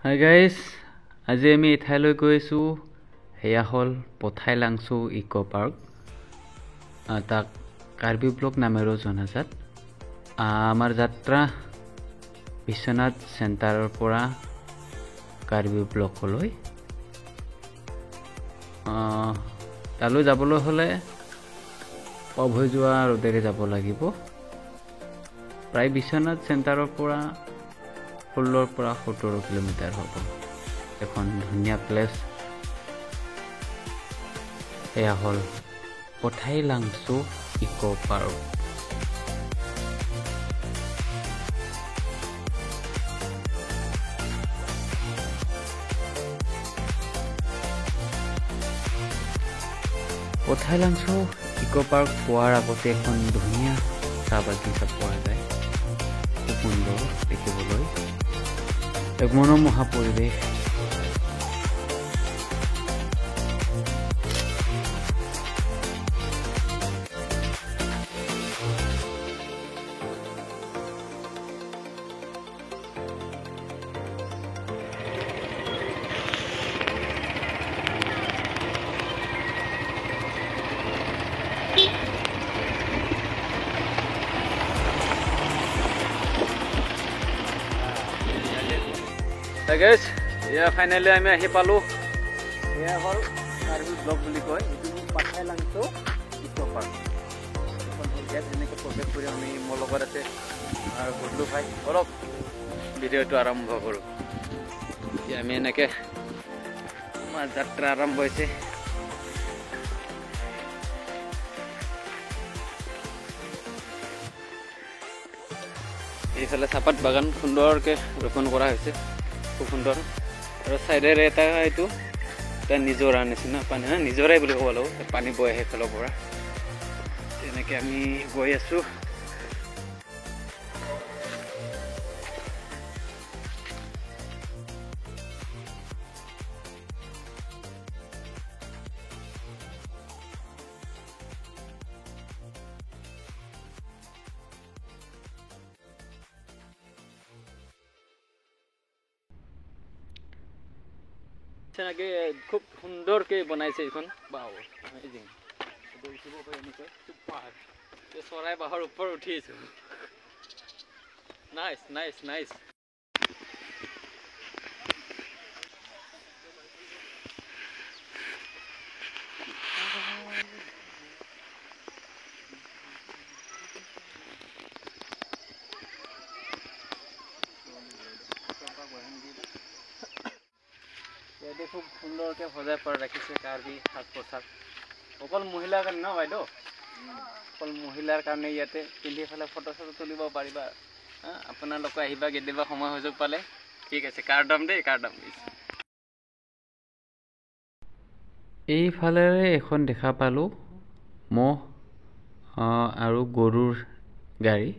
Hi guys, আজি আমি এঠাইলৈ গৈ আছোঁ। সেয়া হ'ল পথাই লাংচু ইক' পাৰ্ক। তাক কাৰ্বি ব্লক নামেৰেও জনাজাত। আমাৰ যাত্ৰা বিশ্বনাথ চেণ্টাৰৰ পৰা কাৰ্বি ব্লকলৈ। তালৈ যাবলৈ হ'লে অভয় যোৱা ৰোডেৰে যাব লাগিব। প্ৰায় বিশ্বনাথ চেণ্টাৰৰ পৰা 16 পৰা 17 কিলোমিটাৰ হ'ব। এখন ধুনীয়া প্লেচ। এয়া হ'ল পথাই লাংচু ইক' পাৰ্ক। পথাই লাংচু ইক' পাৰ্ক পোৱাৰ আগতে এখন ধুনীয়া চাহ বাগিচা পোৱা যায়। খুব সুন্দৰ দেখিবলৈ, এক মনোমোহা পৰিৱেশ। গাইজ, এয়া ফাইনেলি আমি আহি পালোঁ। এয়া হ'ল কাৰ্বি ব্লক বুলি কয়। এইটো পথাই লাংচু ইক' পাৰ্ক। এখন ইয়াত এনেকৈ প্ৰৱেশ কৰি আমি মোৰ লগত আছে আৰু বদলু ভাই। অলপ ভিডিঅ'টো আৰম্ভ কৰোঁ। এতিয়া আমি এনেকৈ আমাৰ যাত্ৰা আৰম্ভ হৈছে। এইফালে চাহপাত বাগান সুন্দৰকৈ ৰোপণ কৰা হৈছে, খুব সুন্দৰ। আৰু চাইডেৰে এটা নিজৰা নিচিনা পানী, নিজৰাই বুলি ক'ব লাগিব। পানী বৈ আহে সেইফালৰ পৰা। তেনেকৈ আমি গৈ আছোঁ। তেনেকৈ খুব সুন্দৰকৈ বনাইছে এইখন। চৰাই বাহৰ ওপৰত উঠি আছোঁ। Nice nice nice. ইয়াতে খুব সুন্দৰকৈ সজাই পৰাই ৰাখিছে কাৰ্বি সাজ পোছাক। অকল মহিলাৰ কাৰণে ন বাইদেউ? অকল মহিলাৰ কাৰণে ইয়াতে পিন্ধি পেলাই ফটো চটো তুলিব পাৰিবা। আপোনালোকে আহিবা কেতিয়াবা সময় সুযোগ পালে। ঠিক আছে, কাৰ দাম দেই, কাৰ দাম। এইফালেৰে এখন দেখা পালোঁ ম'হ আৰু গৰুৰ গাড়ী।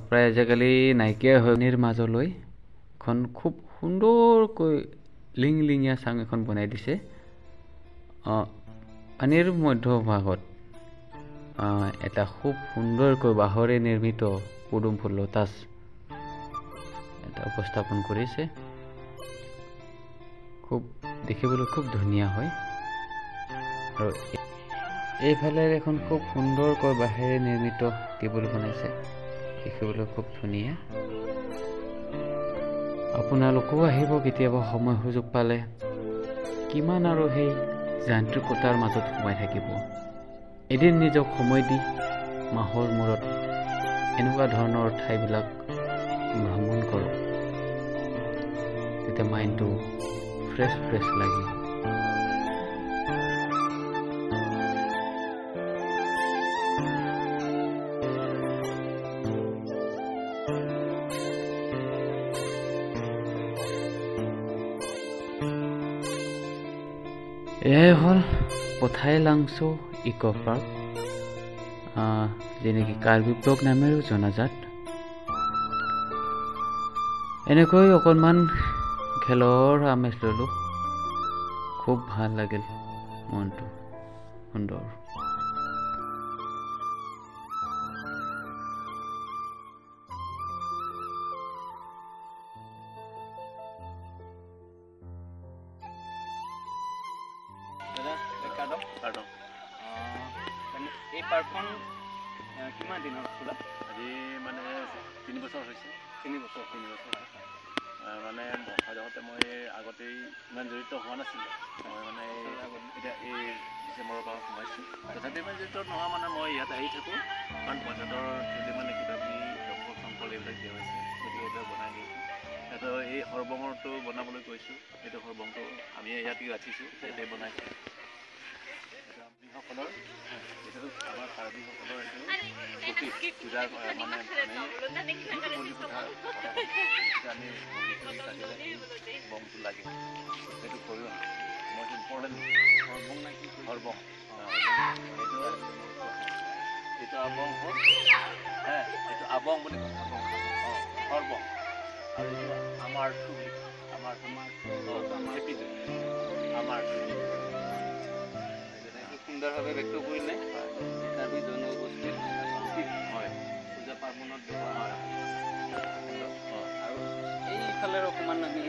প্ৰায় আজিকালি নাইকিয়া হৈ মাজলৈ এখন খুব সুন্দৰকৈ লিংলিঙীয়া চাং এখন বনাই দিছে। পানীৰ মধ্যভাগত এটা খুব সুন্দৰকৈ বাঁহৰে নিৰ্মিত পদুম ফুলৰ টাচ এটা উপস্থাপন কৰিছে। খুব দেখিবলৈ খুব ধুনীয়া হয়। আৰু এইফালে এখন খুব সুন্দৰকৈ বাঁহেৰে নিৰ্মিত টেবুল বনাইছে, দেখিবলৈ খুব ধুনীয়া। আপোনালোকেও আহিব কেতিয়াবা সময় সুযোগ পালে। কিমান আৰু সেই যান্ত্ৰিকতাৰ মাজত সোমাই থাকিব। এদিন নিজক সময় দি মাহৰ মূৰত এনেকুৱা ধৰণৰ ঠাইবিলাক ভ্ৰমণ কৰক, তেতিয়া মাইণ্ডটো ফ্ৰেছ লাগে। এয়াই হ'ল পথাই লাংচু ইক' পাৰ্ক, যি নেকি কাৰ্বি ব্লক নামেৰেও জনাজাত। এনেকৈ অকণমান খেলৰ আমেজ ল'লোঁ। খুব ভাল লাগিল, মনটো সুন্দৰ। এই পাৰ্কখন কিমান দিনৰ খোলা? আজি মানে 3 বছৰ হৈছে। 3 বছৰ মানে সদ্যহতে মই আগতেই ইমান জড়িত হোৱা নাছিলোঁ। মই মানে এতিয়া এই ডিচেম্বৰৰ পৰা সোমাইছোঁ। তথাপি মানে জড়িত নোহোৱা মানে মই ইয়াত আহি থাকোঁ, কাৰণ পঞ্চায়তৰ থ্ৰুদি মানে কিবা কিবি দমকল চমকল এইবিলাক দিয়া হৈছে, গতিকে এইবিলাক বনাই দিছোঁ। সিহঁতৰ এই সৰবঙৰটো বনাবলৈ কৈছোঁ, সেইটো সৰবঙটো আমি ইয়াতে ৰাখিছোঁ, ইয়াতে বনাইছোঁ। আমিসকলৰ এইটো আমাৰ কাৰ্বিসকলৰ এইটো প্ৰতীক পূজাৰ মানে বলি পূজাৰ আমি বমটো লাগে, সেইটো কৰোঁ। মই ইম্পৰ্টেণ্ট সৰবং নে কি সৰবং, এইটো আবং হ'ল, এইটো আবং বুলি কয়, আবং সৰবং। আৰু এইটো আমাৰ সুন্দৰভাৱে ব্যক্ত কৰিলে। কাৰ্বি জনগোষ্ঠীৰ প্ৰতীক হয়, পূজা পাৰ্বণত ব্যৱহাৰ হয়। আৰু এইফালে অকণমান আমি